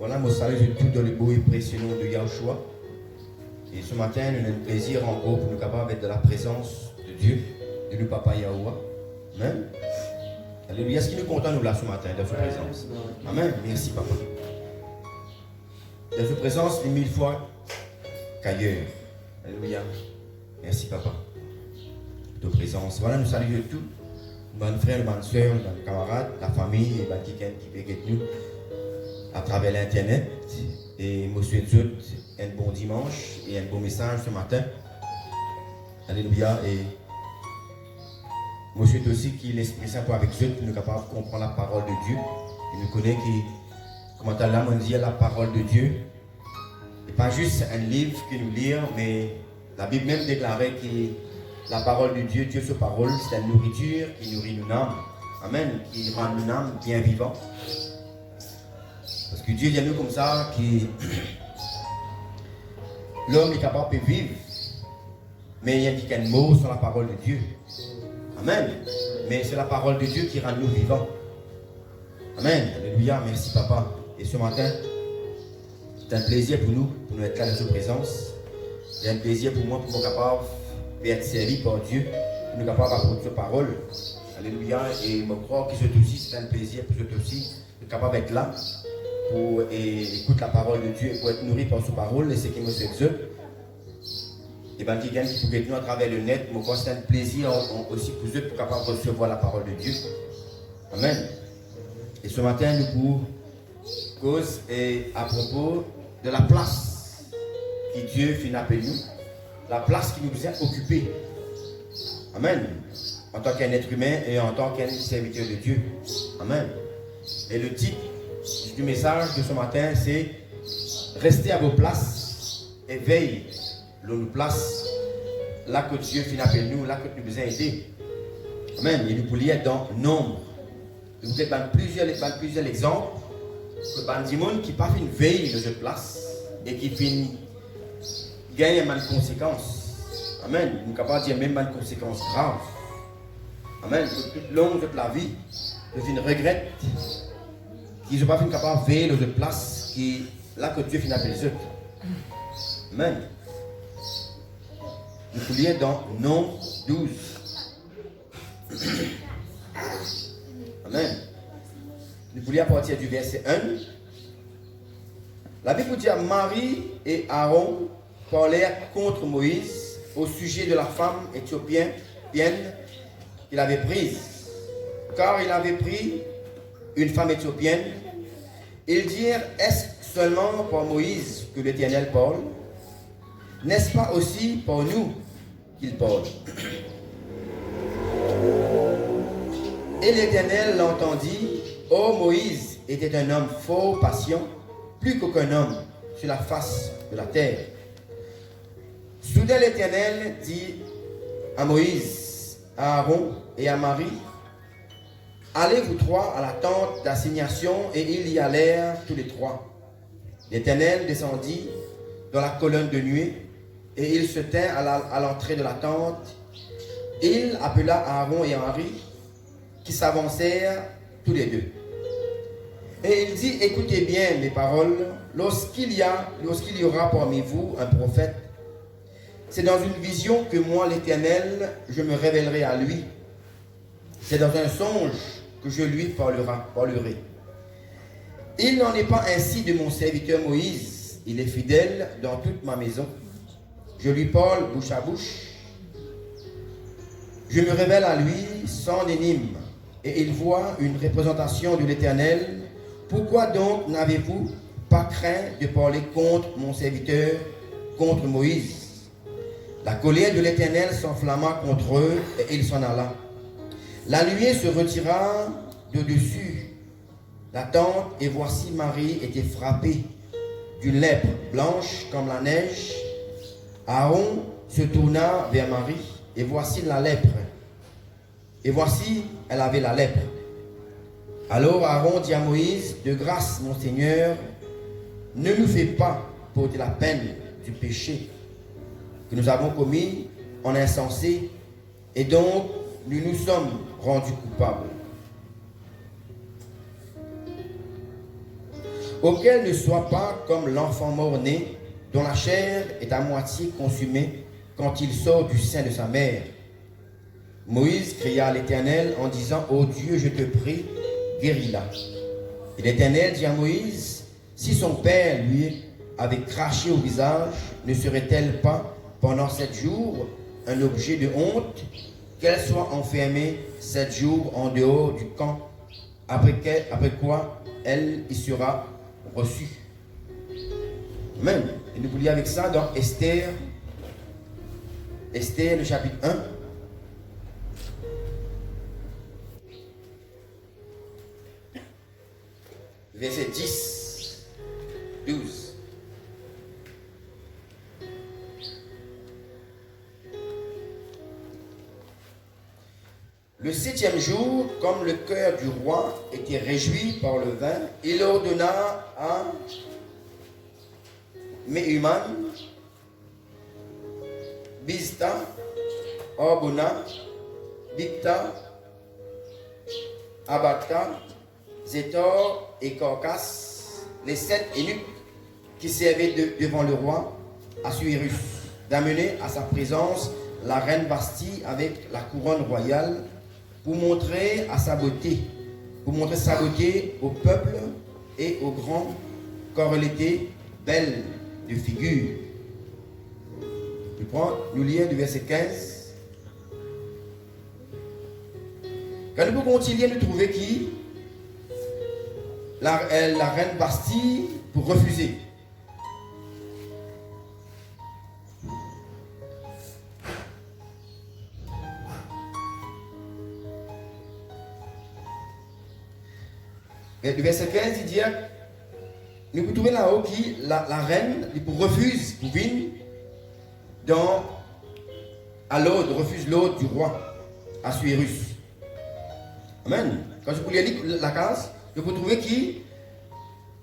Voilà, mon salut tout dans le beau et précieux nom de Yahushua. Et ce matin, nous avons le plaisir en gros pour nous capables d'être dans la présence de Dieu, de nous Papa Yahuwah. Amen. Alléluia. Est-ce qu'il nous content nous là ce matin, dans sa présence? Amen. Merci Papa. Dans sa présence, les 1000 fois qu'ailleurs. Alléluia. Merci Papa. De ta présence. Voilà, nous saluons tous. Nos frères, nos soeurs, nos camarades, la famille, et quelqu'un qui vient avec nous à travers l'internet. Et monsieur Dieu, un bon dimanche et un bon message ce matin. Alléluia. Et monsieur aussi qui l'Esprit Saint pour avec Dieu, qui nous capable de comprendre la parole de Dieu. Il nous connaît qui, comment là, on dit la parole de Dieu. Et pas juste un livre que nous lisons, mais la Bible même déclarait que la parole de Dieu, Dieu sa parole, c'est une nourriture qui nourrit nos âmes. Amen. Qui rend nos âmes bien vivantes. Parce que Dieu dit à nous comme ça que l'homme est capable de vivre, mais il y a qu'un mot sur la parole de Dieu. Amen. Mais c'est la parole de Dieu qui rend nous vivants. Amen. Alléluia. Merci Papa. Et ce matin, c'est un plaisir pour nous être là dans sa présence. C'est un plaisir pour moi, pour nous capable d'être servi par Dieu, pour nous capable d'apporter sa parole. Alléluia. Et je crois que c'est un plaisir pour nous aussi, de capable d'être là. Pour écouter la parole de Dieu et pour être nourri par sa parole, et ce qui me s'exerce. Et bien, qui gagne qui peut être nous à travers le net, mais c'est un plaisir aussi pour eux pour capable recevoir la parole de Dieu. Amen. Et ce matin, nous pour cause et à propos de la place que Dieu finit appelé nous, la place qui nous est occupée. Amen. En tant qu'un être humain et en tant qu'un serviteur de Dieu. Amen. Et le titre du message de ce matin, c'est restez à vos places et veillez. L'on nous place là que Dieu finit appelle nous, là que nous besoin aider. Amen. Et nous pouvons lire dans nombre. Nous vous donner plusieurs exemples que des gens qui n'ont pas fait une veille de cette place et qui finissent gagner des conséquences. Amen. Nous sommes capables de dire même des conséquences graves. Amen. Que toute longue de la vie, nous regrettent qu'ils n'ont pas fait capable de veiller dans une place qui là que Dieu finit appelé eux. Amen. Nous pouvons lire dans Nombre 12. Amen. Nous pouvons lire à partir du verset 1. La Bible dit Marie et Aaron parlèrent contre Moïse au sujet de la femme éthiopienne qu'il avait prise. Car il avait pris une femme éthiopienne. Ils dirent, est-ce seulement par Moïse que l'Éternel parle? N'est-ce pas aussi par nous qu'il parle? Et l'Éternel l'entendit. Oh, Moïse était un homme fort patient, plus qu'aucun homme sur la face de la terre. Soudain l'Éternel dit à Moïse, à Aaron et à Marie, allez vous trois à la tente d'assignation, et ils y allèrent tous les trois. L'Éternel descendit dans la colonne de nuée, et il se tint à l'entrée de la tente. Il appela Aaron et Marie, qui s'avancèrent tous les deux. Et il dit, écoutez bien mes paroles, lorsqu'il y aura parmi vous un prophète, c'est dans une vision que moi, l'Éternel, je me révélerai à lui. C'est dans un songe que je lui parlerai. Il n'en est pas ainsi de mon serviteur Moïse. Il est fidèle dans toute ma maison. Je lui parle bouche à bouche. Je me révèle à lui sans énigme. Et il voit une représentation de l'Éternel. Pourquoi donc n'avez-vous pas craint de parler contre mon serviteur, contre Moïse? La colère de l'Éternel s'enflamma contre eux et il s'en alla. La nuée se retira de dessus la tente, et voici Marie était frappée d'une lèpre blanche comme la neige. Aaron se tourna vers Marie, et voici la lèpre. Et voici, elle avait la lèpre. Alors Aaron dit à Moïse, de grâce, mon Seigneur, ne nous fais pas porter la peine du péché que nous avons commis en insensé, et donc nous nous sommes rendus coupables. auquel ne soit pas comme l'enfant mort-né, dont la chair est à moitié consumée quand il sort du sein de sa mère. Moïse cria à l'Éternel en disant, ô Dieu, je te prie, guéris-la. Et l'Éternel dit à Moïse, si son père lui avait craché au visage, ne serait-elle pas pendant 7 jours un objet de honte, qu'elle soit enfermée 7 jours en dehors du camp, après quoi elle y sera reçue. Amen. Et nous vous lisons avec ça dans Esther, le chapitre 1. Verset 10, 12. Le 7e jour, comme le cœur du roi était réjoui par le vin, il ordonna à Mehuman, Bizta, Orbona, Bicta, Abata, Zétor et Corcas, les 7 eunuques qui servaient devant le roi Assuérus, d'amener à sa présence la reine Vasti avec la couronne royale pour montrer sa beauté au peuple et aux grands car elle était belle de figure. Nous lisons du verset 15. Quand nous pouvons continuer, nous trouver qui la reine Bastille pour refuser. Le verset 15, il dit, nous pouvons trouver là-haut qui la reine pour refuse pour venir refuse l'ordre du roi Assuérus. Amen. Quand je vous lis la case, je peux trouver qui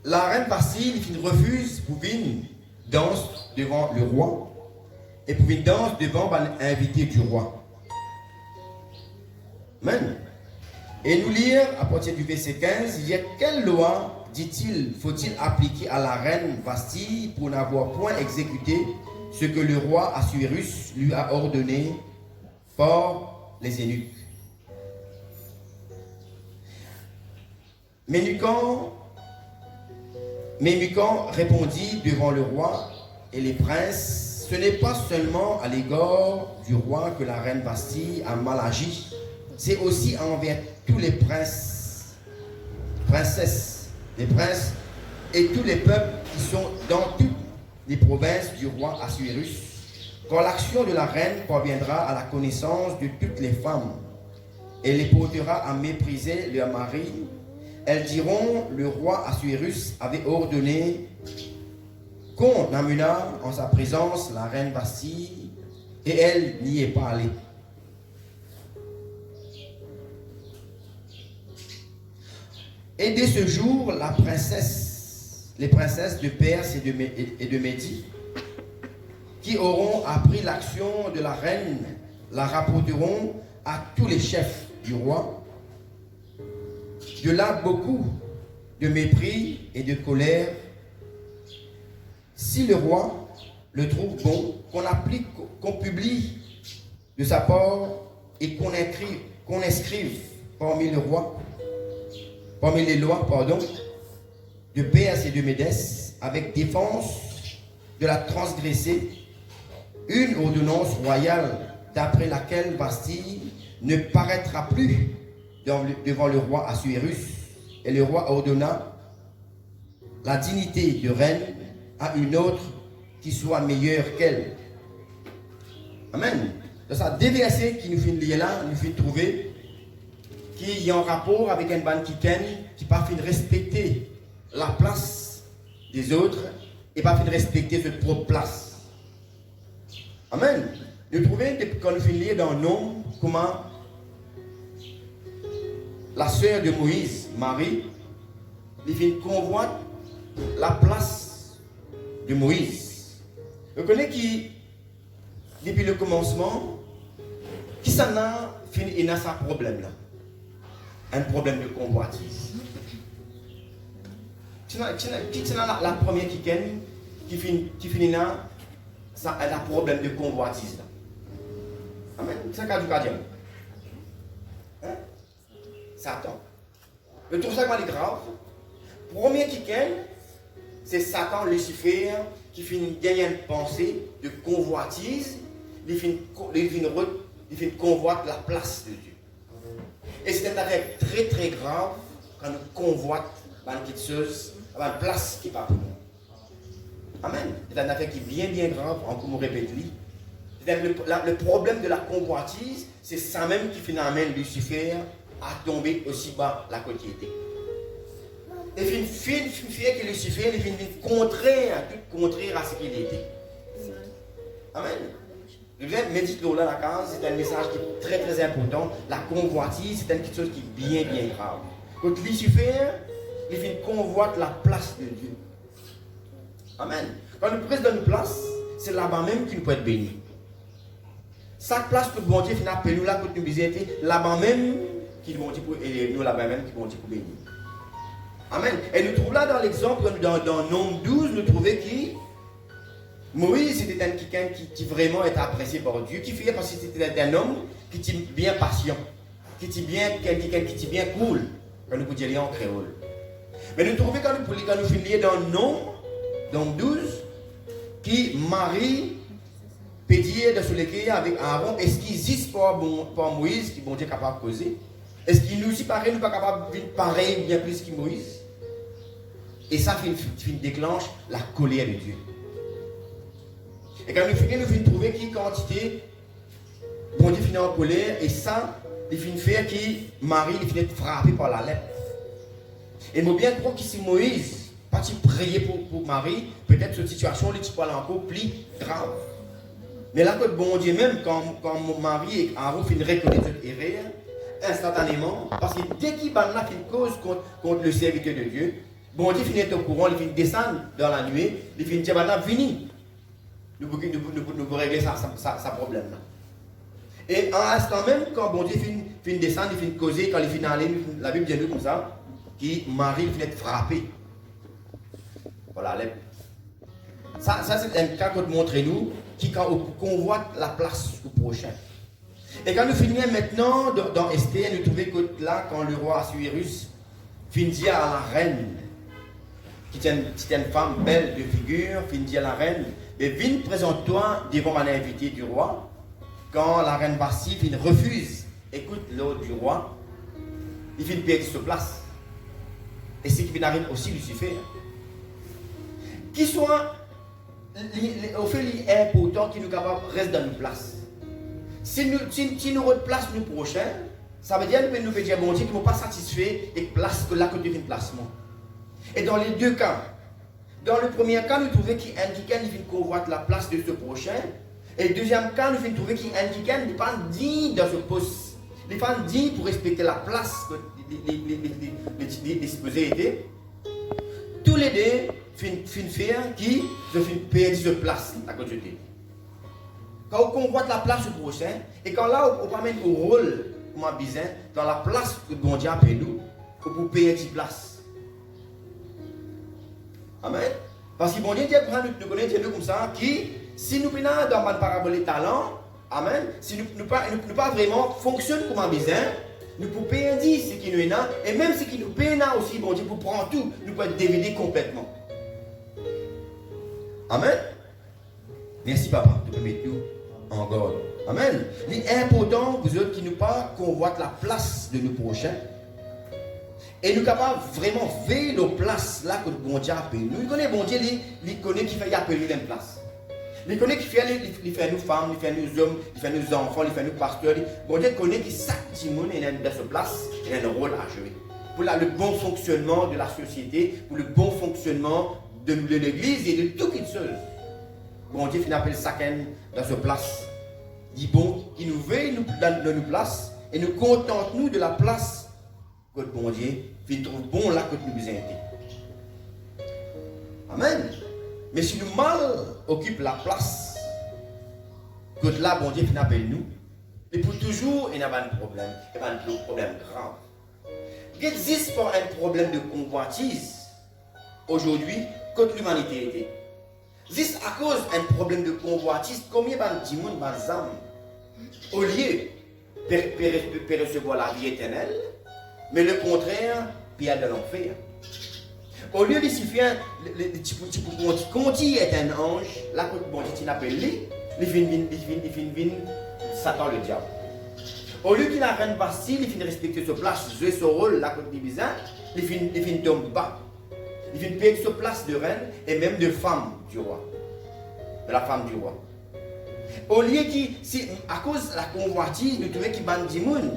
la reine Bastille refuse pour venir danse devant le roi et pour venir danse devant l'invité du roi. Amen. Et nous lire à partir du verset 15, il y a quelle loi, dit-il, faut-il appliquer à la reine Bastille pour n'avoir point exécuté ce que le roi Assuérus lui a ordonné par les eunuques. Mémucan répondit devant le roi et les princes, ce n'est pas seulement à l'égard du roi que la reine Bastille a mal agi, c'est aussi envers tous les princesses, les princes et tous les peuples qui sont dans toutes les provinces du roi Assuérus. Quand l'action de la reine parviendra à la connaissance de toutes les femmes, elle les portera à mépriser leur mari. Elles diront, le roi Assuérus avait ordonné qu'on amenât en sa présence la reine Bastille, et elle n'y est pas allée. Et dès ce jour, les princesses de Perse et de Médie, qui auront appris l'action de la reine, la rapporteront à tous les chefs du roi. De là, beaucoup de mépris et de colère. Si le roi le trouve bon, qu'on publie de sa part et qu'on inscrive parmi les lois, de Perse et de Médès, avec défense de la transgresser, une ordonnance royale d'après laquelle Bastille ne paraîtra plus devant le roi Assuérus, et le roi ordonna la dignité de reine à une autre qui soit meilleure qu'elle. Amen. Dans ça, des versets qui nous finissent lire là, nous finissent trouver qui y a un rapport avec un ban qui pas fait respecter la place des autres et pas fait respecter cette propre place. Amen. Nous trouvons quand nous finissons dans le nom comment la sœur de Moïse, Marie, il vient convoite la place de Moïse. Vous connaissez qui, depuis le commencement, qui s'en a fini et n'a sa problème là. Un problème de convoitise. Qui est la première qui finit là, ça a un problème de convoitise. Là. Amen. C'est un cas du gardien. Hein? Satan. Le tout ça est grave. Premier qui c'est Satan, Lucifer, qui finit gagner une pensée de convoitise, il finit convoite la place de Dieu. Et c'est un arrêt très très grave quand nous convoite une quitteuse, une place qui n'est pas pour nous. Amen. C'est un affaire qui est bien bien grave, encore nous répétons. Le problème de la convoitise, c'est ça même qui finalement Lucifer à tomber aussi bas la côte qui était. Et il fait que Lucifer il vient contraire à ce qu'il était. Amen. Je vais méditer là la case, c'est un message qui est très très important. La convoitise, c'est quelque chose qui est bien bien grave. Quand Lucifer, il vient convoite la place de Dieu. Amen. Quand nous prenons une place, c'est là-bas même qu'il peut être béni. Chaque place que bon Dieu finit appelé nous là pour nous visiter, là-bas même qu'il bon Dieu pour et nous là-bas même qu'il bon Dieu pour bénir. Amen. Et nous trouvons là dans l'exemple dans Nombre 12, nous trouvons qui Moïse c'était quelqu'un qui vraiment est apprécié par Dieu, qui fait parce que c'était un homme qui était bien patient, qui était bien quelqu'un qui était bien cool, quand nous pouvons dire en créole. Mais nous trouvons quand nous finissons dans Nombre 12, qui Marie pédier de ce avec Aaron, est-ce qu'il existe pour Moïse qui bon Dieu est capable de causer? Est-ce qu'il nous aussi pareil, nous pas capable de vivre pareil bien plus que Moïse? Et ça déclenche la colère de Dieu. Et quand nous finissons trouver qui quantité, bon Dieu finit en colère, et ça, il finit faire qui Marie, il finit frappé par la lèpre. Et nous bien croire que si Moïse, pas prier pour Marie, peut-être cette situation, il est encore plus grave. Mais là, quand bon Dieu, même quand Marie et Aaron finissent reconnaître cette erreur, instantanément, parce que dès qu'il bat là, qu'il cause contre le serviteur de Dieu, bon Dieu finit au courant, il finit descendre dans la nuit, il finit dire maintenant, venez. Nous pouvons régler ça problème là. Et en instant même, quand bon Dieu finit descendre, il finit causer, quand il finit aller, la Bible dit nous comme ça, qui Marie finit frapper. Voilà, ça c'est un cas qu'on montre nous, qui convoite la place au prochain. Et quand nous finissons maintenant dans Esther, nous trouvons que là, quand le roi Assuérus finit à la reine, qui était une femme belle de figure, finit à la reine, et viens présente-toi devant mon invité du roi. Quand la reine Basti refuse, écoute l'ordre du roi, il finit perdre sa place. Et c'est qui arrive aussi Lucifer. Qui soit au fait important qui nous capable reste dans nos places. Si nous replace nous prochains, ça veut dire que nous pouvons dire bon Dieu qui ne sont pas satisfaits et place que là que devient placement. Et dans les deux cas, dans le premier cas, nous trouvons qu'il indique qu'il convoite la place de ce prochain. Et le deuxième cas, nous trouvons qu'il indique qu'il n'est pas dit dans ce poste. Il n'est pas dit pour respecter la place que les supposés étaient. Tous les deux fin faire qui je fin perdre ce place à côté de. Quand on convoite la place au prochain, et quand là on amène au rôle comme un bizarre, dans la place que bon Dieu appelle nous, pour perdre cette place. Amen. Parce que bon Dieu nous connaît Dieu comme ça, qui, si nous prenons dans la parabole des talents, amen, si nous pas vraiment fonctionne comme un bizarre, nous pouvons perdre ce qui nous est là, et même ce qui nous perd aussi, bon Dieu, pour prendre tout, nous pouvons être dévidés complètement. Amen. Merci papa, tu peux mettre nous en garde. Amen. Il est important, vous autres qui nous pas convoite la place de nos prochains. Et nous sommes capables vraiment veiller nos places là que bon Dieu appelle nous. Il connaît bon Dieu, il connaît qui fait appeler les places. Il connaît qui fait nous femmes, il fait nous hommes, il fait nous enfants, il fait nous pasteurs. Bon Dieu connaît qui chaque petit monde est dans cette place, il a un rôle à jouer. Pour le bon fonctionnement de la société, pour le bon fonctionnement de l'église et de toute chose. Bon Dieu finit appelle chacun dans cette place. Il dit bon, il nous veille dans nos places et nous contente nous de la place que bon Dieu il trouve bon là que nous besoin été. Amen. Mais si nous mal occupons la place que là bon Dieu appelle nous, et pour toujours il n'y a pas de problème, il n'y a pas de problème grave. Il existe pas un problème de convoitise aujourd'hui contre l'humanité était. Juste à cause d'un problème de convoitise, combien de gens ont âmes au lieu de recevoir la vie éternelle, mais le contraire, puis de l'enfer. Au lieu de suffire, quand il est un ange, là, bon, il appelle lui, il vient Satan le diable. Au lieu qu'il a rien facile, il finit respecter sa place, jouer son rôle, là, quand il est bizarre, il finit tomber bas. Il finit payer sa place de reine et même de femme du roi. De la femme du roi. Au lieu qui, à cause de la convoitise, nous trouvons qu'il y a des gens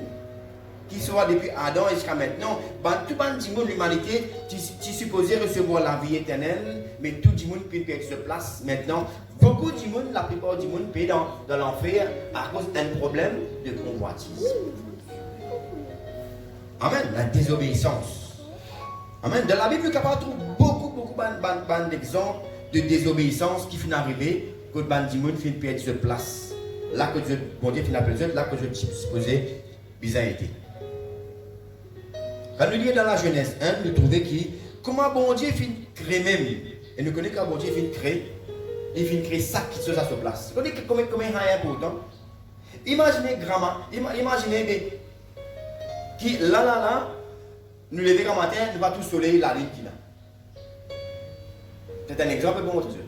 qui soit depuis Adam jusqu'à maintenant, tout le monde, l'humanité, tu supposé recevoir la vie éternelle, mais tout le monde peut perdre sa place. Maintenant, beaucoup de monde, la plupart du monde, peut dans l'enfer à cause d'un problème de convoitise. Amen. La désobéissance. Amen. Dans la Bible, nous avons trouvé beaucoup d'exemples de désobéissance qui finissent arriver quand le monde finit perdre sa place. Là que Dieu, bon Dieu finit appelé là que je supposé bizarre été. Quand nous lisons dans la Genèse 1, nous trouvons comment bon Dieu finit créer même. Et nous connaissons quand bon Dieu finit créer, il finit créer ça qui se passe à sa place. Vous connaissez comment c'est important. Imaginez imaginez qui là, nous lever un matin, nous va tout soleil, la lune qui là. C'est un exemple bon Dieu.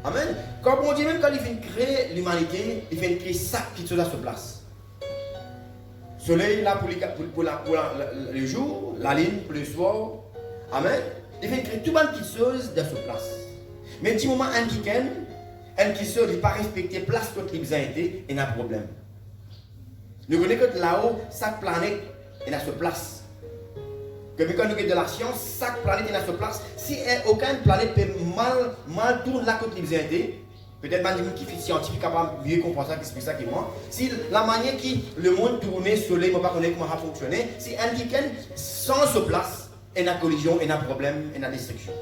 Amen. Quand bon Dieu, même quand il finit créer l'humanité, il finit créer ça qui se passe à sa place. Soleil là pour le jour, la lune pour le soir. Amen. Il fait créer tout le monde qui chose dans sa place. Mais du moment un qui chose, il n'a pas respecté place quand il a été, il y a un problème. Nous connaissons que là-haut, chaque planète est à sa place. Que quand nous avons de la science, chaque planète est à sa place. Si aucune planète peut mal tourner là quand il a été, peut-être que les gens qui sont scientifiques capable de mieux comprendre ça, qui explique ça que moi. Si la manière qui le monde tourne, le soleil, je ne sais pas comment ça fonctionne, si un week-end sans se place, il y a une collision, il y a un problème, il y a une destruction.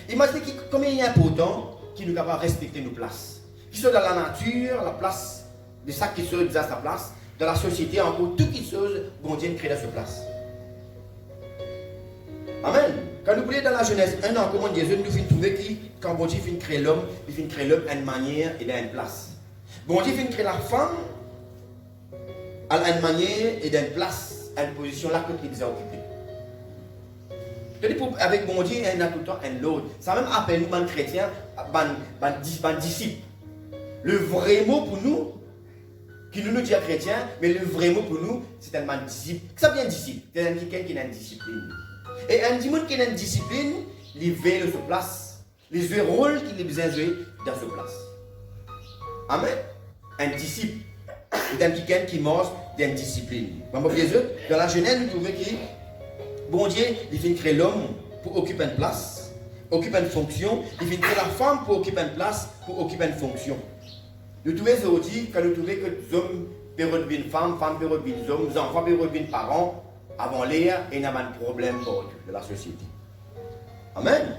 Imaginez combien il est important qu'il nous capable de respecter nos places. Qui sont dans la nature, la place de ça qui se à sa place, dans la société, encore tout qui chose, bon Dieu crée dans sa place. Amen. Quand nous voulons dans la Genèse 1, en comment Jésus nous finit trouver qui, quand bon Dieu finit créer l'homme, il finit créer l'homme à une manière et dans une place. Bon Dieu finit créer la femme à une manière et dans une place, à une position là qu'il les a occupée. Avec bon Dieu, il y a tout le temps un l'autre. Ça même appelle nous, les chrétiens, les disciples. Le vrai mot pour nous, qui nous dit chrétien, mais le vrai mot pour nous, c'est tellement disciple. Ça vient disciple. C'est quelqu'un qui a une discipline. Et un monde qui a une discipline, il veille sur place. Les rôles qu'il a besoin de jouer dans sa place. Amen. Un disciple. C'est quelqu'un qui mange d'une discipline. Dans la Genèse, nous trouvons que bon Dieu, il vient créer l'homme pour occuper une place, occuper une fonction. Il vient créer la femme pour occuper une place, pour occuper une fonction. Nous trouvons aujourd'hui, quand nous trouvons que les hommes peuvent devenir une femme, femmes peuvent devenir des hommes, les enfants peuvent devenir parents, avant l'air, il n'y a pas de problème de la société. Amen.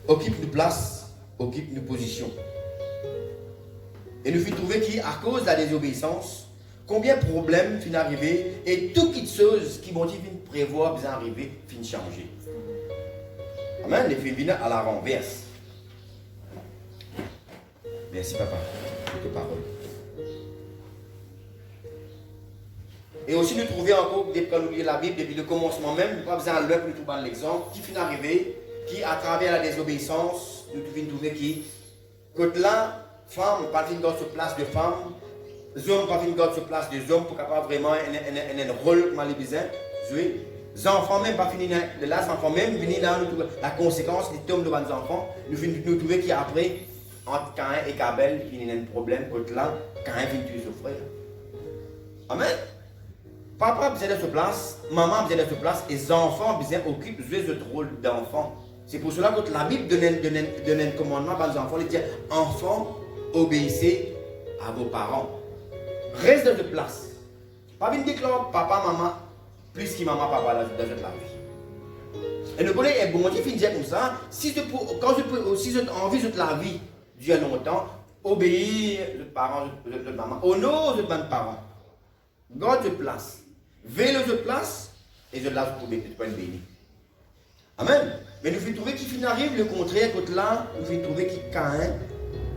Occupe nos places, occupe nos positions. Et nous finissons trouver qu'à cause de la désobéissance, combien de problèmes finissent arriver et toutes les choses qui vont prévoir bien arriver finissent changer. Amen. Les filles viennent à la renverse. Merci papa pour tes paroles. Et aussi nous trouver encore, quand nous lisons la Bible, depuis le commencement même, nous pas besoin de l'œuvre, nous trouvons l'exemple, qui finit arrivé, qui à travers la désobéissance, nous devons trouver qui, quand là, femme, pas venir dans sa place de femme, les hommes pas venir dans sa place de hommes pour capable vraiment un rôle comme les besoins jouer. Les enfants même pas finir de là, les enfants même venir là, la conséquence, les tombes de nos enfants, nous trouver qui après, entre Caïn et Abel, il y a un problème, quand là, Caïn vient tuer son frère. Amen. Papa a besoin de sa place, maman a besoin de sa place, et les enfants ont besoin d'occuper ce rôle d'enfant. C'est pour cela que la Bible donne un commandement par les enfants. Il dit, enfants, obéissez à vos parents. Reste dans cette place. Pas venir déclarer papa, maman, plus que maman, papa dans cette vie. Et le bonheur est bon, Dieu finit comme ça, si j'ai envie de la vie, Dieu a longtemps, obéir les parents, les maman, honore les parents. Garde de place. Veille de place et je lave pour être béni. Amen. Mais nous finissons trouver qu'il arrive le contraire, côté là, nous finissons trouver qu'il Caïn,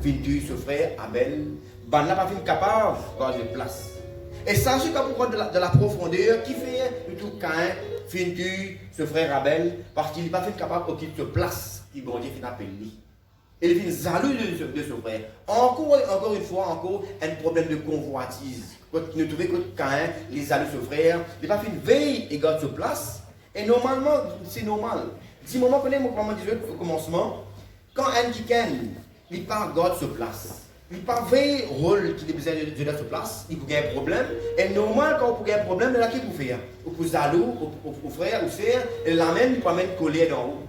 finit tuer ce frère Abel, ben là, pas capable de une place. Et sachez qu'à propos de la profondeur, qui fait tout Caïn, finit tuer ce frère Abel, parce qu'il n'est pas capable d'occuper de place qui bon Dieu finit appeler lui. Et il finit jaloux de ce frère. Encore une fois, encore un problème de convoitise. Quand nous trouvons que Caïn, les jaloux de ce frère, il n'a pas fait une veille et garde sa place. Et normalement, c'est normal. Si moment qu'on est, mon disait au commencement, quand un Kiken, il part garde sa place, il part veille rôle qu'il a besoin de sa place, il peut gagner un problème. Et normal, quand on peut gagner un problème, il y a qui peut faire. On peut jaloux au frère, ou sœur, et là même, il peut mettre colère dans haut.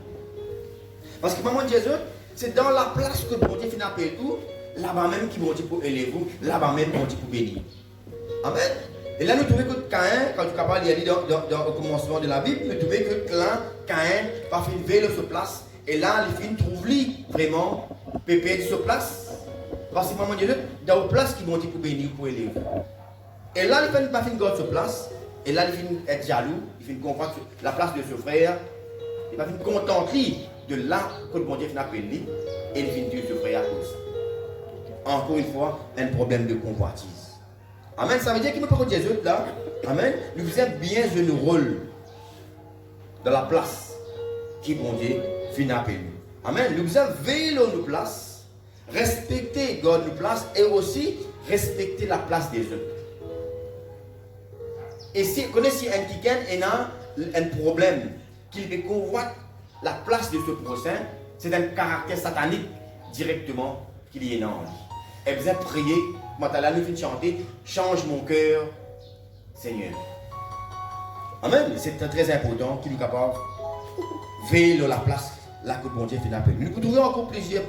Parce que maman Jésus, c'est dans la place que bon Dieu finit à payer tout, là-bas même qui bon Dieu pour élever vous, là-bas même bon Dieu pour bénir. Amen. Et là, nous trouvons que Caïn, quand tu parles au commencement de la Bible, nous trouvons que Caïn va faire une veille de sa place. Et là, les filles trouvent lui vraiment pépé de sa place. Parce que maman Dieu, dans la place qui bon Dieu pour bénir, pour élever. Et là, il fait pas faire une garde de sa place. Et là, il fait être jaloux, il fait comprendre la place de ce frère. Il va faire contenter de là que le bon Dieu finit appelé lui. Et il finit tuer ce frère à cause. Encore une fois, un problème de convoitise. Amen. Ça veut dire qu'il ne peut pas Jésus là. Amen. Nous faisons bien un rôle dans la place qui bon Dieu finit appelé. Amen. Nous faisons veiller nos places, respecter God nos places et aussi respecter la place des autres. Et si vous connaissez un Kiken a un problème qu'il convoite la place de ce prochain, c'est un caractère satanique directement qu'il y est en lui. Et vous êtes prié, maintenant nous finissons chanter, change mon cœur, Seigneur. Amen. C'est très important qu'il est capable de veiller la place là que bon Dieu fait appel. Nous pouvons trouver encore plusieurs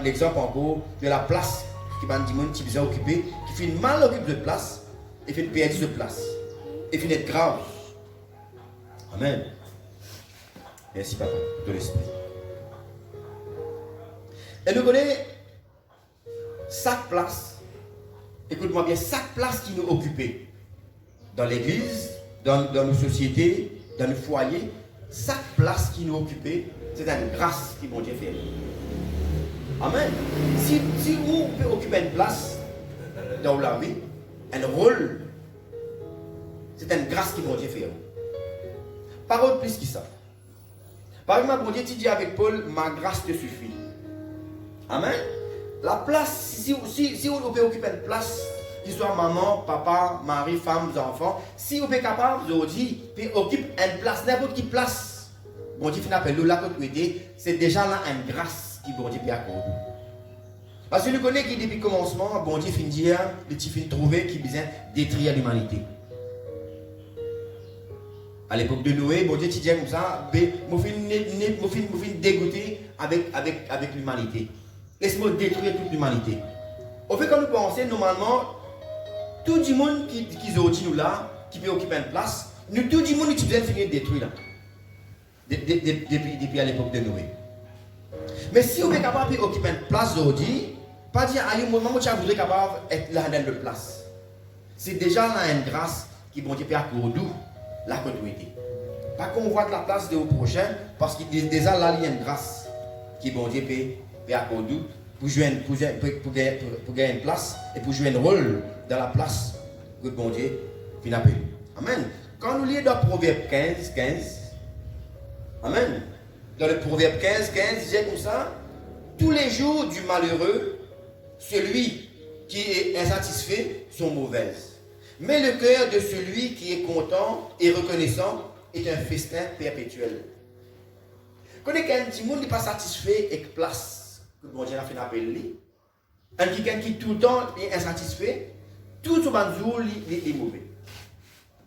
exemples encore de la place qui va dire qui besoin occuper, qui fait mal occuper de place et fait perdre de place et fait être grave. Amen. Merci papa de l'esprit. Et nous connaissons chaque place, écoute-moi bien, chaque place qui nous occupe dans l'église, dans nos sociétés, dans nos foyers, chaque place qui nous occupe, c'est une grâce qui bon Dieu fait. Amen. Si vous pouvez occuper une place dans la vie, un rôle, c'est une grâce qui bon Dieu fait. Parole plus que ça. Par exemple, bon Dieu, tu dis avec Paul, ma grâce te suffit. Amen. La place, si vous pouvez occuper une place, qu'il soit maman, papa, mari, femme, enfants, si vous êtes capable de dire, puis occupe une place, n'importe quelle place, bon Dieu finit appel là que tu c'est déjà là une grâce qui bon Dieu peut accorder. Parce que nous connaissons qui depuis le commencement, bon Dieu finit dire, le petit finit trouver qui besoin détruire l'humanité. À l'époque de Noé, bon Dieu dit comme ça, je suis dégoûté avec l'humanité. Laisse-moi détruire toute l'humanité. Au fait, quand nous pensons, normalement, tout le monde qui est nous là, qui peut occuper une place, nous, tout le monde qui vient finir de détruire là. Depuis à l'époque de Noé. Mais si on est capable d'occuper une place aujourd'hui, pas dire, allez, moi, je voudrais capable d'être là dans la place. C'est déjà là une grâce qui bon Dieu peut accorder la continuité. Pas qu'on voit la place de au prochain, parce qu'il est déjà là, il y a une grâce qui bon Dieu peut accorder pour gagner une place et pour jouer un rôle dans la place que bon Dieu finit appelé. Amen. Quand nous lisons dans Proverbe 15, Amen. Dans le Proverbe 15, il dit comme ça, tous les jours du malheureux, celui qui est insatisfait sont mauvaises. Mais le cœur de celui qui est content et reconnaissant est un festin perpétuel. Quand quelqu'un dit monde n'est pas satisfait et que place que bon Dieu a fait appel lui, quelqu'un qui tout le temps est insatisfait, tout son jour est mauvais.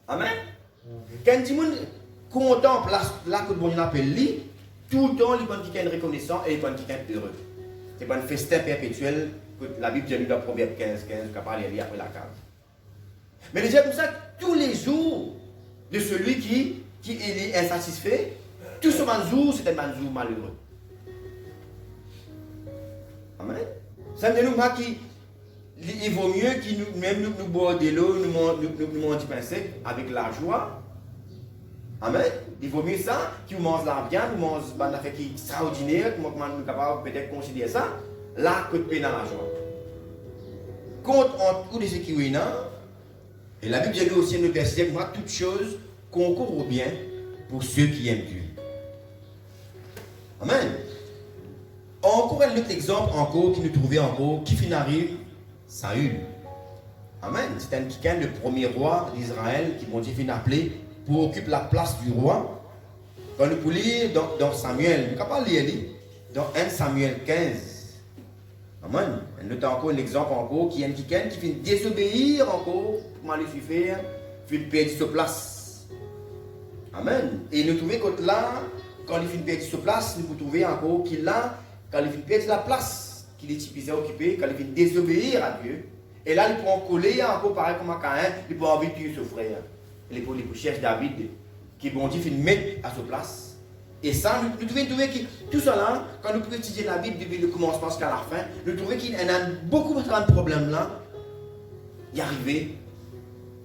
Amen. Quand dit monde content place là que bon Dieu appelle lui, tout le temps il est quelqu'un reconnaissant et il est quelqu'un heureux. C'est pas un festin perpétuel que la Bible dit dans Proverbe 15, qui parle après la case. Mais il dit comme ça tous les jours de celui qui est insatisfait, tout ce jour, c'est un jour malheureux. Amen. Ça veut dire qu'il vaut mieux que nous boire de l'eau, nous mangons du pain sec avec la joie, Amen. Il vaut mieux ça, qui mange la viande, qui mange un affaire qui est extraordinaire, qui est capable peut-être de considérer ça, là, que de peine dans la joie. Compte entre tous ceux qui ont et la Bible dit aussi dans le verset, moi, toutes choses concourent au bien pour ceux qui aiment Dieu. Amen. Encore un autre exemple encore qui nous trouvait encore, qui finit arrive, Saül. Amen. C'est un qui est le premier roi d'Israël qui bon Dieu finit appelé pour occuper la place du roi. Quand nous pouvons lire dans Samuel, nous ne pouvons pas lire dans 1 Samuel 15. Amen. Nous avons encore un exemple encore qui finit désobéir encore pour Lucifer, finit perdre sa place. Amen. Et nous trouvons que là, quand il finit perdre sa place, nous pouvons trouver encore qu'il a, quand il finit perdre la place qu'il est typisé occupé, quand il finit désobéir à Dieu. Et là, il peut en coller encore pareil comme un Caïn, il peut envie de tuer son frère. Et pour les chefs David, qui bon Dieu finit mettre à sa place. Et ça, nous trouvons que tout cela, quand nous pouvons étudier la Bible depuis le commencement jusqu'à la fin, nous trouvons qu'il y a beaucoup de problèmes là, y arriver,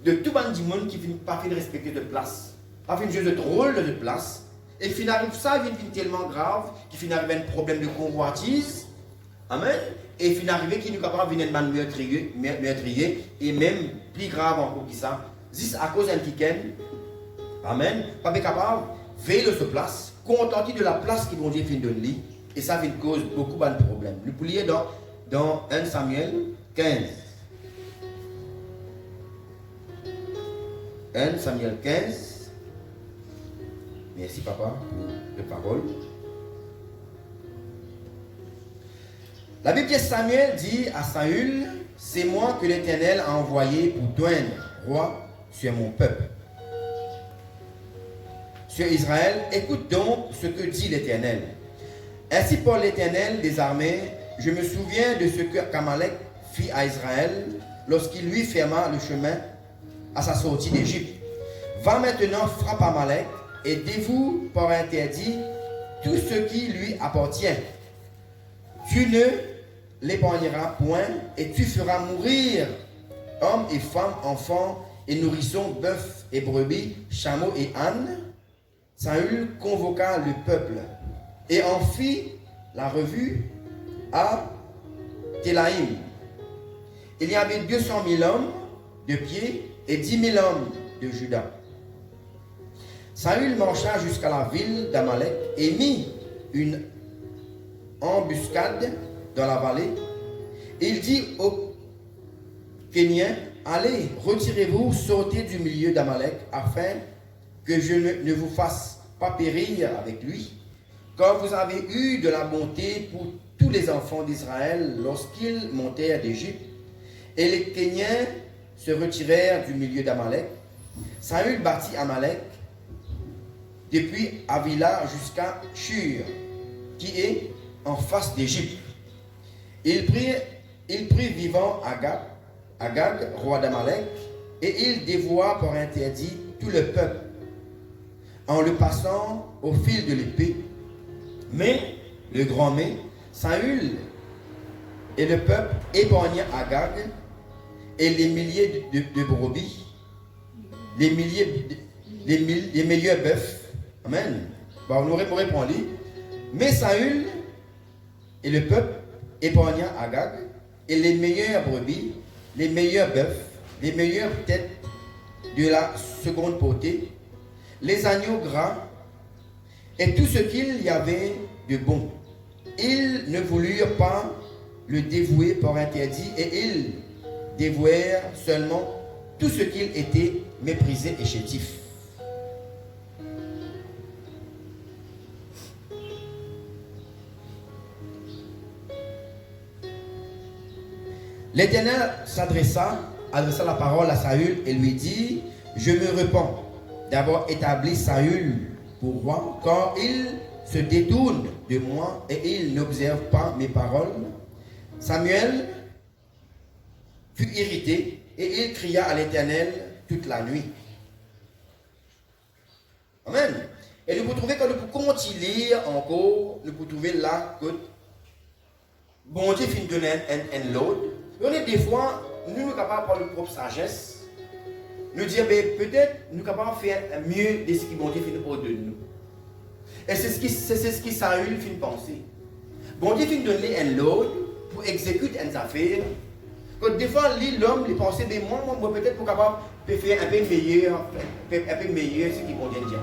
de tout le monde qui ne pas respecter de place, pas fait jouer de rôle de place, et finalement ça vient tellement grave, qu'il finit arriver un problème de convoitise, amen, et finalement qui nous capable de venir meurtrier, et même plus grave encore que ça, juste à cause d'un week-end, amen, pas capable de veiller de ce place, contenter de la place qui bon Dieu finit de lui, et ça vient cause beaucoup de problèmes. Nous pouvons lire dans 1 Samuel 15. 1 Samuel 15. Merci papa pour les paroles. La Bible de Samuel dit à Saül, c'est moi que l'Éternel a envoyé pour doindre roi sur mon peuple. Sur Israël, écoute donc ce que dit l'Éternel. Ainsi parle l'Éternel des armées, je me souviens de ce que Amalek fit à Israël lorsqu'il lui ferma le chemin à sa sortie d'Égypte. Va maintenant, frappe Amalek et dévoue par interdit tout ce qui lui appartient. Tu ne l'épargneras point et tu feras mourir hommes et femmes, enfants et nourrissons, bœufs et brebis, chameaux et ânes. Saül convoqua le peuple et en fit la revue à Télaïm. Il y avait 200 000 hommes de pied et 10 000 hommes de Juda. Saül marcha jusqu'à la ville d'Amalek et mit une embuscade dans la vallée. Il dit aux Kéniens, allez, retirez-vous, sortez du milieu d'Amalek afin que je ne vous fasse pas périr avec lui, car vous avez eu de la bonté pour tous les enfants d'Israël lorsqu'ils montèrent d'Égypte. Et les Kéniens se retirèrent du milieu d'Amalek. Saül bâtit Amalek depuis Avila jusqu'à Shur, qui est en face d'Égypte. Il prit vivant Agag, roi d'Amalek, et il dévoua par interdit tout le peuple, en le passant au fil de l'épée. Mais, le grand mais, Saül et le peuple épargna Agag et les milliers de brebis, les meilleurs bœufs. Amen. Bon, on aurait pour répondre. Mais Saül et le peuple épargna Agag et les meilleures brebis, les meilleurs bœufs, les meilleures têtes de la seconde potée, les agneaux gras et tout ce qu'il y avait de bon. Ils ne voulurent pas le dévouer par interdit et ils dévouèrent seulement tout ce qu'il était méprisé et chétif. L'Éternel adressa la parole à Saül et lui dit, je me repens d'avoir établi Saül pour roi, car il se détourne de moi et il n'observe pas mes paroles. Samuel fut irrité et il cria à l'Éternel toute la nuit. Amen. Et nous pouvons trouver que nous pouvons continuer encore, nous pouvons trouver là que bon Dieu finit de donner un l'autre. On est des fois, nous sommes capables de prendre notre propre sagesse nous dire, peut-être nous sommes capables de faire mieux de ce qui bon Dieu fait au-delà de nous. Et c'est ce qui Saül fait penser. Bon Dieu fait donner un lot pour exécuter une affaire. Quand des fois, l'homme, il pense, moi peut-être pour capable de faire un peu meilleur ce qui bon Dieu dit.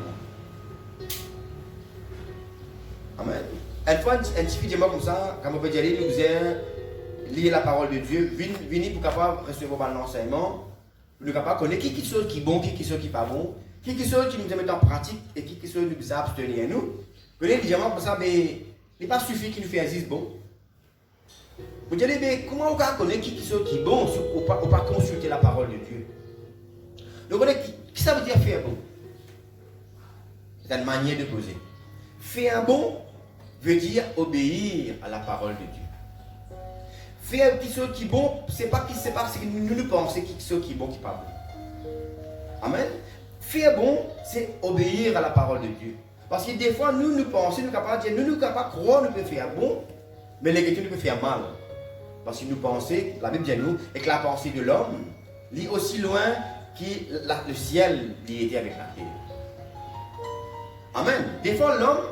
Amen. Une fois, un petit peu de moi comme ça, quand on peut dire, nous faisons lire la parole de Dieu, venir pour capable recevoir l'enseignement. Nous sommes capables de connaître qui chose qui est bon, qui chose qui n'est pas bon, qui chose qui nous met en pratique et qui chose qui nous abstenir à nous. Connaître les diamants comme ça, il n'est pas suffisant qui nous fait un bon. Vous dites, comment on peut connaître qui chose qui est bon ou pas consulter la parole de Dieu? Donc, qui ça veut dire faire bon? C'est une manière de poser. Faire bon veut dire obéir à la parole de Dieu. Faire quelque chose qui est bon, c'est pas ce que nous pensons quelque chose qui est bon, qui n'est pas bon. Amen. Faire bon, c'est obéir à la parole de Dieu. Parce que des fois, nous pensons, nous sommes capables de dire, nous sommes capables de croire, nous pouvons faire bon, mais l'écriture nous peut faire mal. Parce que nous pensons, la Bible dit nous, et que la pensée de l'homme lit aussi loin que le ciel était avec la terre. Amen. Des fois, l'homme,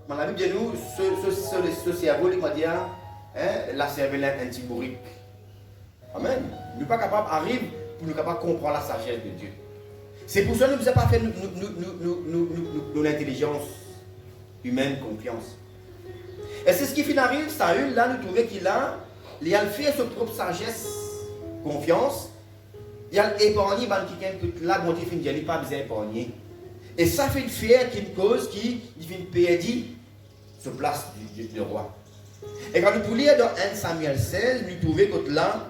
dans la Bible dit nous, ce cerveau, il va dire, la cervelle antibourique. Amen. Nous ne sommes pas capables d'arriver pour nous capables de comprendre la sagesse de Dieu. C'est pour ça que nous ne pouvons pas faire l'intelligence humaine confiance. Et c'est ce qui finit, Saül, là, nous trouvons qu'il a fait sa propre sagesse, confiance, il a épargné quelqu'un que là, bon Dieu, il n'a pas besoin d'épargner. Et ça fait faire qu'une cause qui perd se place du roi. Et quand nous pouvons lire dans 1 Samuel 16, nous trouvons que là,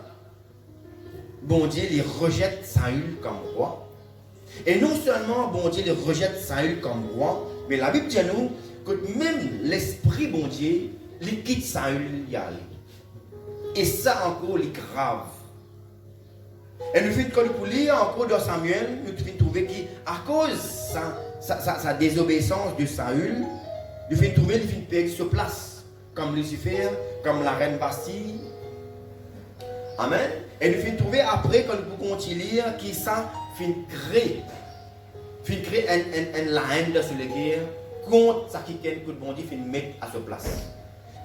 bon Dieu, il rejette Saül comme roi. Et non seulement bon Dieu, il rejette Saül comme roi, mais la Bible dit à nous que même l'esprit bon Dieu, il quitte Saül y aller. Et ça encore, il est grave. Et nous quand nous lire encore dans Samuel, nous trouvons qu'à cause de sa désobéissance de Saül, nous trouvons qu'il perd sa place, comme Lucifer, comme la reine Bastille. Amen. Et nous trouver après, quand nous continuons, qui ça crée une haine dans le cœur contre ça qui est que bon Dieu fait mettre à sa place.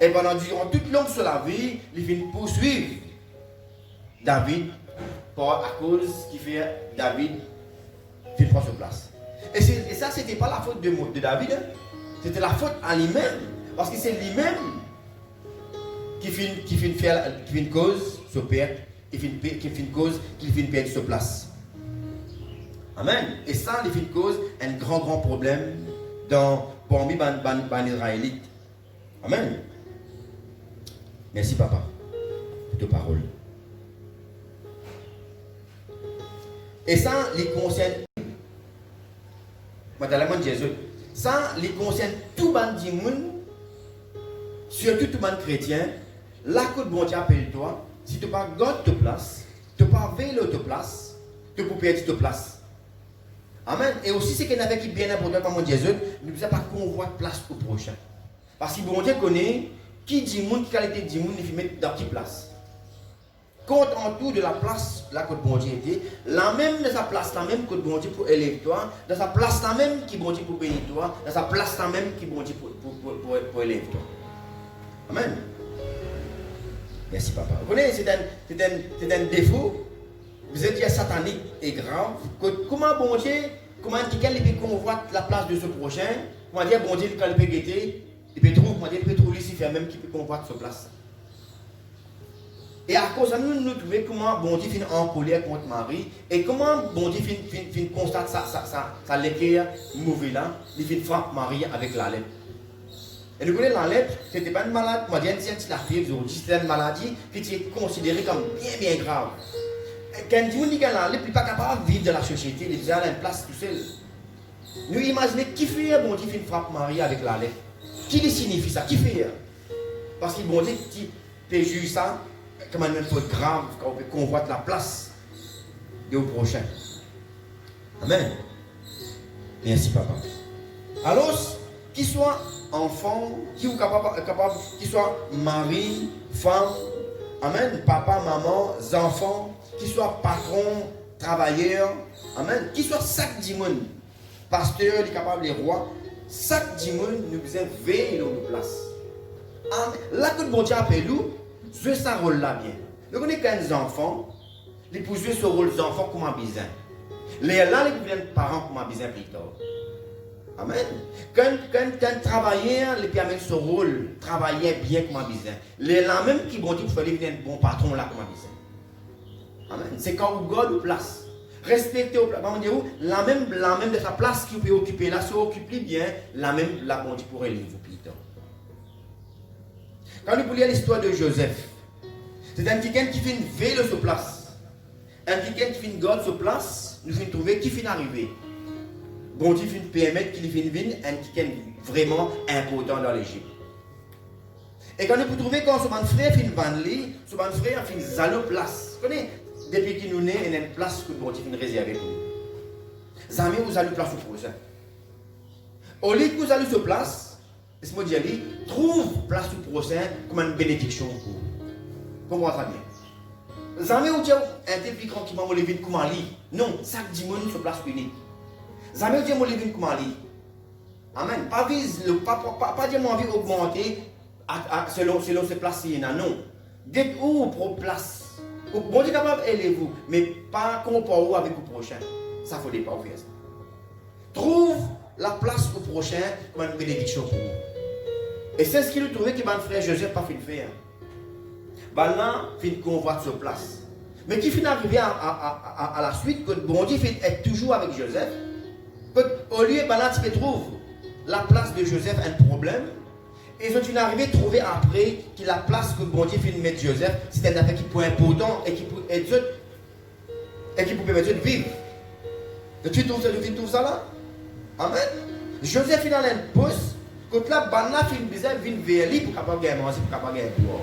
Et pendant durant toute longue sur la vie, il vient poursuivre David à cause qui fait David fait prendre sa place. Et ça, ce n'était pas la faute de David, hein. C'était la faute à lui-même. Parce que c'est lui-même qui fait une cause se perdre, qui fait une cause qui fait perdre sa place. Amen. Et ça, il fait une cause, un grand problème parmi les Israélites. Amen. Merci, papa, pour tes paroles. Et ça, les concerne, Madame Jésus, ça, les concerne tout le monde, surtout tout le monde chrétien. Là que bon Dieu appelle toi, si tu n'as pas gagné ta place, tu n'as pas veillé ta place, tu peux perdre ta place. Amen. Et aussi, c'est qu'il y en avait qui bien important comme mon Jésus, ne peut pas convoiter place au prochain. Parce que bon Dieu connaît qui dit monde, qui qualité dit monde, il faut mettre dans quelle place. Compte en tout de la place là que bon Dieu était, la même de sa place là même que bon Dieu pour élever toi, dans sa place là même qui bon Dieu pour bénir toi, dans sa place là même qui bon Dieu pour élever toi. Amen. Merci papa. Vous connaissez, c'est un défaut. Vous êtes dit satanique et grave. Comment bon Dieu, comment quelqu'un peut convoiter la place de ce prochain, comment dire bon Dieu quand il peut guetter, il peut trouver Lucifer même qui peut convoiter sa place. Et à cause de nous trouvons comment bon Dieu finit en colère contre Marie et comment bon Dieu finit constate sa l'équerre mauvais là, il finit frappe Marie avec la lèpre. Et nous connaissons la lèpre, ce n'était pas une maladie, moi j'ai dit la fièvre aujourd'hui, c'était une maladie qui était considérée comme bien grave. Quand on dit que la lèpre n'est pas capable de vivre dans la société, il est déjà à une place tout seul. Nous imaginons qui fait bon Dieu finit frappe Marie avec la lèpre. Qui lui signifie ça? Qui fait? Parce que bon Dieu qui peut juger ça, comme une faute grave, quand on peut convoiter la place de au prochain. Amen. Merci papa. Alors, qu'il soit enfant, qu'il soit mari, femme, amen, papa, maman, enfants, qu'il soit patron, travailleur, Amen. Qui soit chaque dimanche, pasteur, les capables, les rois, chaque dimanche, nous devons veiller dans nos places. Amen. Là que le bon Dieu appelle nous, jouer ce rôle-là bien. Nous connaissons qu'un enfant, ils peuvent jouer ce rôle d'enfant comme un bizarre. Les là, ils deviennent parents comme un bizarre plus tard. Amen. Quand travailleur, les permet ce rôle, travailler bien comme un bizarre. Les là même qui vont dire qu'il faut devenir un bon patron là comme un bizarre. Amen. C'est quand vous gardez place. Respectez au place. La même de sa place que vous pouvez occuper là, si vous occupez bien, la même la bon Dieu pourrait lire vous plus tard. Quand nous lire l'histoire de Joseph, c'est un quelqu'un qui fait une veille sur place. Un quelqu'un qui fait une garde sur place, nous finissons trouver qui finit arriver. Bon Dieu fait une permettre qu'il finit venir, un quelqu'un vraiment important dans l'Égypte. Et quand nous trouvons quand ce frère finit vanler, ce frère finit zalo place. Vous connaissez, depuis qu'il nous naît, il y a une place que bon Dieu finit réservée pour nous. Zami, vous allez place pour ça. Au lieu que vous allez sur place, laisse-moi dire, trouve place au prochain comme une bénédiction pour vous. Comprenez ça bien. Zami, vous dites, un tel qui m'a levé comme un lit. Non, chaque dimanche sur place unique. Zami, vous dites, moi levé comme un lit. Amen. Pas dire mon envie augmenter selon ces places. Non. Dites où pour place. Bon Dieu capable élevez-vous, mais pas comparez-vous avec le prochain. Ça faut pas faire ça. Trouve la place au prochain comme une bénédiction pour vous. Et c'est ce qu'il nous trouvait que mon frère Joseph n'a pas fait faire. Ben là, il fait convoite sur place. Mais qui finit arrivé à la suite, que bon Dieu est toujours avec Joseph. Au lieu, ben là, tu trouves la place de Joseph un problème. Et je suis arrivé à trouver après que la place que bon Dieu fait de mettre Joseph, c'est un affaire qui peut être important et qui peut être et qui peut permettre de vivre. Et tu trouves ça là? Amen. Joseph il a un poste, quand la banane fait une bizarre, vient vers lui pour capable de manger, pour capable de boire.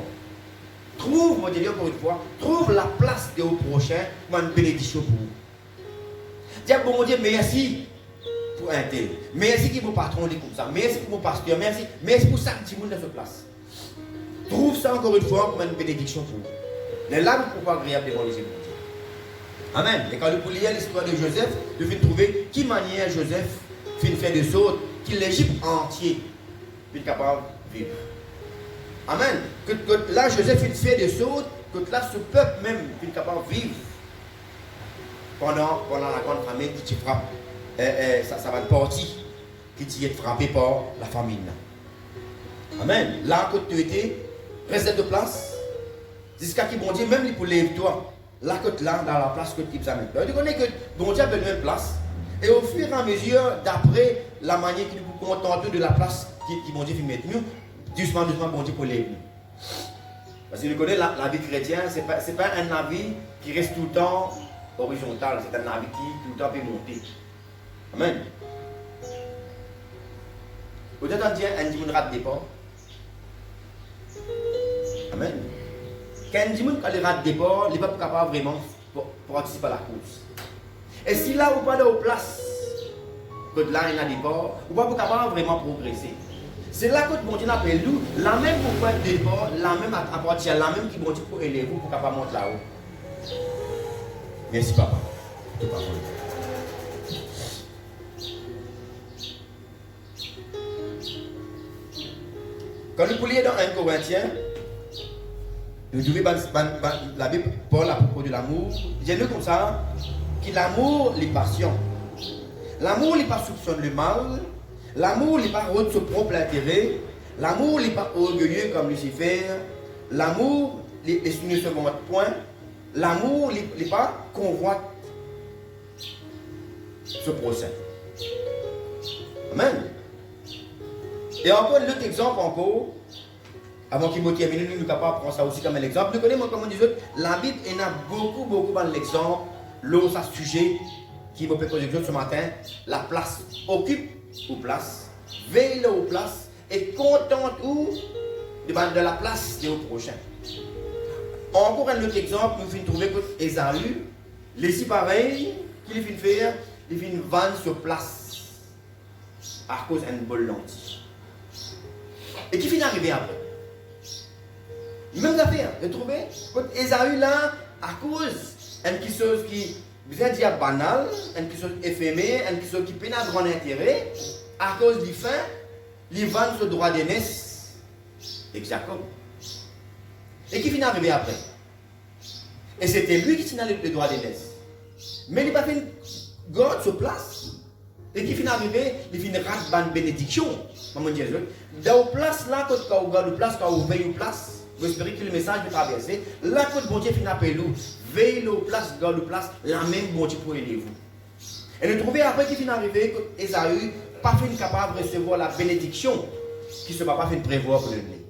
Trouve, mon Dieu, encore une fois, trouve la place de au prochain pour une bénédiction pour vous. Dis bon Dieu, merci. Pour un tel. Merci qui mon patron dit comme ça. Merci pour mon pasteur. Merci pour ça petit monde dans cette place. Trouve ça encore une fois comme une bénédiction pour vous. Les larmes ne sont pas agréables devant les yeux de Dieu. Amen. Et quand vous lisez l'histoire de Joseph, vous allez trouver qui manière Joseph fait faire des autres, qui l'Égypte entier est capable de vivre. Amen. Que là Joseph fait des autres, que là ce peuple même est capable de vivre pendant la grande famine qui frappe. Ça va être parti qui est frappé par la famine. Amen. Là, quand tu étais, reste de place. Jusqu'à qui bon Dieu, même pour lève-toi. Là, quand là, dans la place que tu examines. Tu connais que bon Dieu a besoin de place. Et au fur et à mesure, d'après la manière qu'il nous contente de la place qui bon Dieu fait mettre nous, doucement, bon Dieu pour lever nous. Parce que tu connais la vie chrétienne, ce n'est pas un navire qui reste tout le temps horizontal. C'est un navire qui tout le temps peut monter. Amen. Vous avez entendu un dimanche rate départ? Amen. Quand un dimanche rate départ, il n'est pas capable vraiment pour participer à la course. Et si là, vous n'avez pas de place, que là, il y a départ, vous n'êtes pas capable vraiment progresser. C'est là que bon Dieu appelle nous, la même pour faire départ, la même à partir, la même qui bon Dieu pour élever vous pour capable monter là-haut. Merci, papa. Tout parole. Quand nous lisons dans 1 Corinthiens, nous trouvons la Bible Paul à propos de l'amour. J'ai lu comme ça que l'amour, les passions. L'amour n'est pas soupçonne le mal. L'amour n'est pas de son propre intérêt. L'amour n'est pas orgueilleux comme Lucifer. L'amour ne se combat point. L'amour n'est pas convoite ce procès. Amen. Et encore un autre exemple encore, avant qu'il me termine, nous sommes capables de prendre ça aussi comme un exemple. Nous connaissons, comme on dit, la Bible, il y a beaucoup dans l'exemple, l'autre sujet qui me poser ce matin, la place, occupe ou place, veille aux places et contente où de la place de au prochain. Encore un autre exemple, nous finissons trouver que Ésaü, les pareil, qu'il finit faire, il finit vendre sur place à cause d'une bonne lentille. Et qui finit arrivé après? Même affaire, de trouver, quand Ésaü là, à cause d'une chose qui Vous êtes dire banal, une chose éphémère, une chose qui n'a pas grand intérêt, à cause du fin, ils vendent ce droit d'aînesse avec Jacob. Et qui finit arrivé après. Et c'était lui qui tenait le droit d'aînesse. Mais il n'a pas fait une garde sur place. Et qui finit arrivé, il finit rate une bénédiction. Maman dit, dans la place là, quand vous gardez place, quand vous veillez place, vous espérez que le message va traverser. Là, quand bon Dieu finit appelé nous, veillez la place, garde la place, la même bon Dieu pour aider vous. Et nous trouvons après qu'il finit arrivé, que Esaü pas fait capable de recevoir la bénédiction qui ne va pas fait prévoir pour le nez.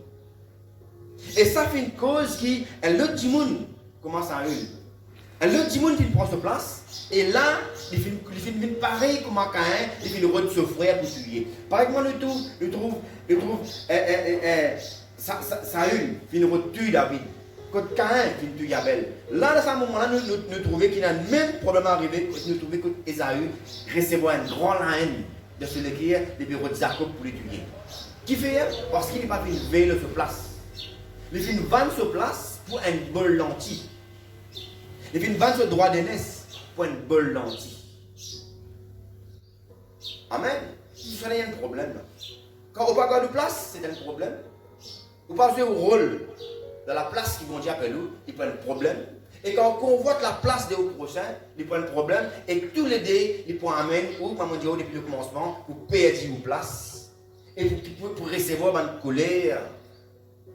Et ça fait une cause qui, l'autre du monde commence à une. L'autre du monde qui prend sa place, et là, il fait pareil comme un Caïn, il fait le rôle de ce frère pour tuer. Par exemple, nous trouve Saül, il fait le tuer David. Quand Caïn, il tue Abel. Là, à ce moment-là, nous trouvons qu'il y a le même problème arrivé, nous trouvons que Esaü recevait un grand haine de ce qui est des bureaux de Jacob pour les tuer. Qui fait? Parce qu'il n'est pas fait une veille sur place. Il fait une vente sur place pour un bol lentille. Il fait une vente sur droit d'aînesse pour une bol lentille. Amen. Il y a un problème. Quand on ne peut pas garder de place, c'est un problème. On pas jouer au rôle dans la place qui vont dire après nous, il prend un problème. Et quand on convoite la place des prochains, il prend un problème. Et tous les deux, ils prennent amen ou maman dit depuis le commencement, pour perdre une place. Et pour recevoir une colère,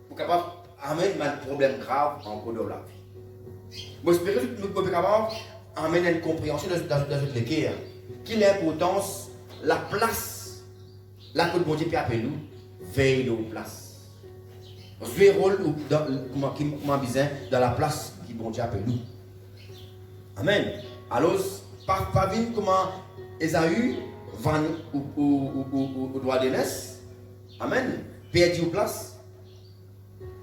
pour capable amener un problème grave en cours de la vie. Moi, j'espère que nous pouvons capable amener une compréhension dans cette lecture. Quelle est l'importance, la place, la côte bon Dieu peut appeler nous, veille de place. Jouer rôle comment besoin dans la place qui bon Dieu appelle nous. Amen. Alors, pas vite comment Esaü vend au droit d'aînesse. Amen. Perdu aux place.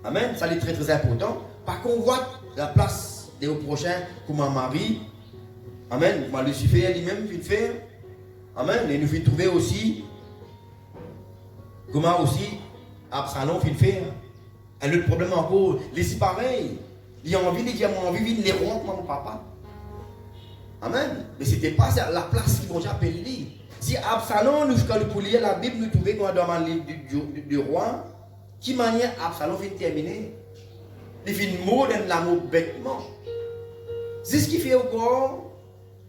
Amen. Ça est très très important. Par contre, on voit la place des prochains comment Marie. Amen. Comment Lucifer lui-même vient faire. Amen. Et nous vient trouver aussi comment aussi Absalom vient faire. Un autre problème encore, les pareil. Il a envie de dire, moi, envie de les rompre, mon papa. Amen. Mais ce n'était pas la place qu'ils vont appeler. Si Absalom, nous, quand nous lire la Bible, nous trouvons dans le livre du roi, qui manière Absalom vient terminer. Il fait une mot dans l'amour bêtement. C'est ce qui fait encore,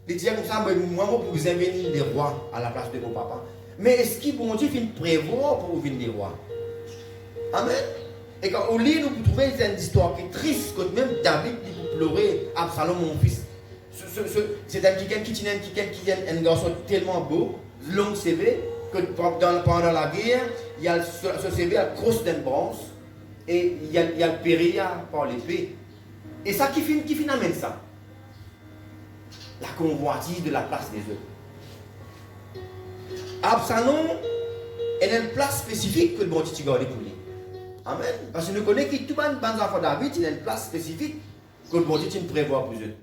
de dire comme ça, moi, pour vous inviter les rois à la place de mon papa. Mais est-ce qu'il bon Dieu fait prévoir pour vous venir des rois? Amen. Et quand on lit, nous trouvons une histoire qui est triste, quand même David dit pleurer Absalom, mon fils. C'est quelqu'un qui est un garçon tellement beau, long CV, que pendant la guerre, il y a ce CV à grosse d'une bronze, et il y a le péri par l'épée. Et ça, qui finit amène ça? La convoitise de la place des œufs. Absalom est une place spécifique que le bon Dieu garde pour lui. Amen. Parce que nous connaissons que tout le monde, enfants David, il a une place spécifique que le bon Dieu prévoit pour eux.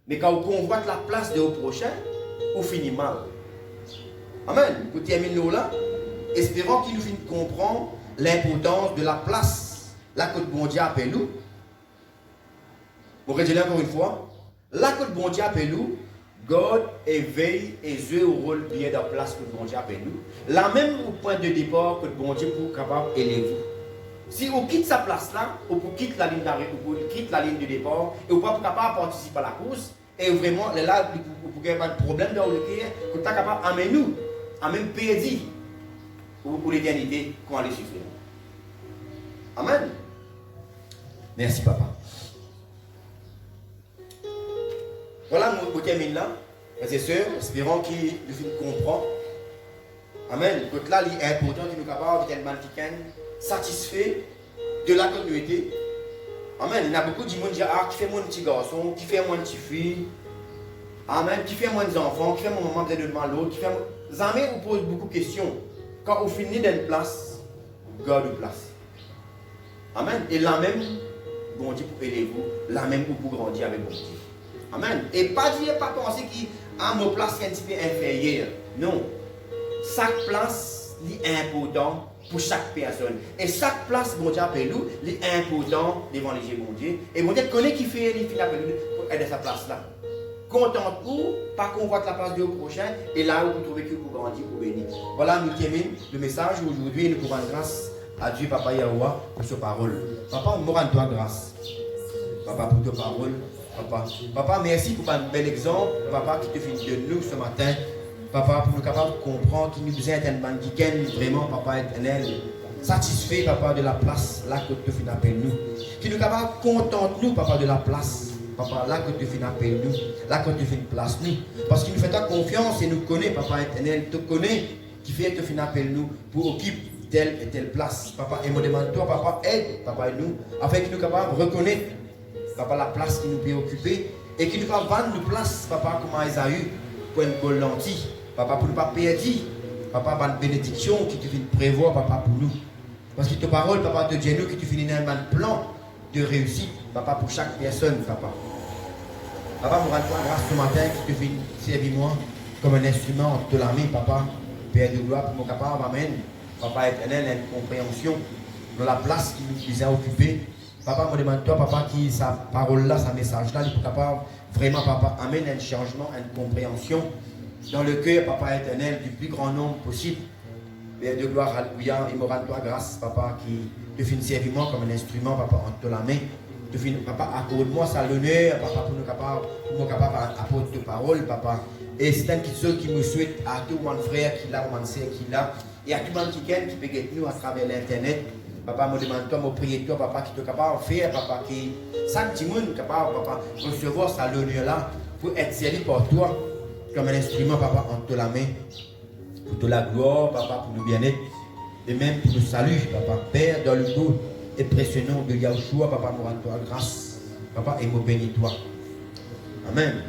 Mais quand on convoite la place de au prochain, on finit mal. Amen. Pour terminer là, espérons qu'il nous finisse comprendre l'importance de la place là que le bon Dieu appelle nous. Pour redire encore une fois, là que le bon Dieu appelle nous, God éveille et yeux au rôle bien de la place que le bon Dieu appelle nous. La même au point de départ que le bon Dieu pour capable d'élever vous. Si on quitte sa place là, on quitte la ligne d'arrêt, on quitte la ligne de départ, et on ne peut pas capable participer à la course, et vraiment, là, vous n'avez pas de problème dans le cœur, qu'on est capable d'amener nous, à même perdre pour l'éternité qu'on allait suivre. Amen. Merci, papa. Voilà, nous terminons là. Frères et sœurs, espérons qu'il nous comprend. Amen. Donc là, il est important que nous soyons capables d'être satisfaits de la continuité. Amen. Il y a beaucoup de gens qui disent, ah, qui fait mon petit garçon, qui fait mon petit fille. Amen. Qui fait mon enfant, qui fait mon maman de demain l'autre, qui fait mon... Jamais vous pose beaucoup de questions. Quand vous finissez dans une place, garde une place. Amen. Et là même, bon Dieu pour aider vous, là même pour grandir avec bon Dieu. Amen. Et pas dire, pas penser qu'il a une place un petit peu inférieure. Non. Chaque place est important pour chaque personne. Et chaque place, bon Dieu appelle nous, est important devant les yeux de bon Dieu. Et bon Dieu connaît qui fait les filles appelle nous pour aider sa place là. contente-vous, pas convoite la place du prochain, et là où vous trouvez que vous grandissez, vous bénir. Voilà, nous terminons le message aujourd'hui, nous pouvons rendre grâce à Dieu, Papa Yahweh, pour sa parole. Papa, nous rendons toi grâce. Papa, pour ta parole. Papa, merci pour un bel exemple, Papa, qui te fait de nous ce matin. Papa, pour nous capables de comprendre qu'il nous besoin d'être un qui vraiment, Papa éternel, satisfait, Papa, de la place là que tu finis appel nous. Qui nous capables de contenter nous, Papa, de la place. Papa, là que tu finis appel nous, là que tu finis place nous. Parce qu'il nous fait ta confiance et nous connaît, Papa éternel, te connaît, qui fait te finis appel nous pour occuper telle et telle place. Papa, et me demande toi, Papa, aide, Papa, et nous, afin que nous capables de reconnaître, Papa, la place qui nous peut occuper et qui nous va vendre une place, Papa, comme Esaü, pour une bonne lentille. Papa, pour ne pas perdre, Papa, une bénédiction qui te finit prévoir, Papa, pour nous. Parce que ta parole, Papa, te dit nous, qui te finit un plan de réussite, Papa, pour chaque personne, Papa. Papa, nous rendons grâce ce matin qui te finit servir moi comme un instrument de la main, Papa. Père de gloire, pour mon capable, Amen. Papa éternel, une compréhension de la place qui nous a occupée. Papa, me demande toi, Papa, qui sa parole là, sa message là, il est capable vraiment, Papa, amène un changement, une compréhension dans le cœur, Papa éternel, du plus grand nombre possible. Père de gloire, alléluia, et me rend toi grâce, Papa, qui te fait servir moi comme un instrument, Papa, entre la main. Te fait, Papa, accorde-moi ça l'honneur, Papa, pour nous capables d'apporter ta parole, Papa. Et c'est un petit seul qui me souhaite à tout mon frère qui l'a, mon sœur qui l'a, et à tout le monde qui peut être nous à travers l'internet. Papa, me demande toi, me prier toi, Papa, qui te capable de faire, Papa, qui chaque petit monde capable, Papa, recevoir ça l'honneur là pour être servi par toi comme un instrument, Papa, entre la main, pour de la gloire, Papa, pour le bien-être, et même pour le salut, Papa, Père, dans le dos et précieux nom de Yahushua, Papa, me rends toi grâce, Papa, et me bénis toi. Amen.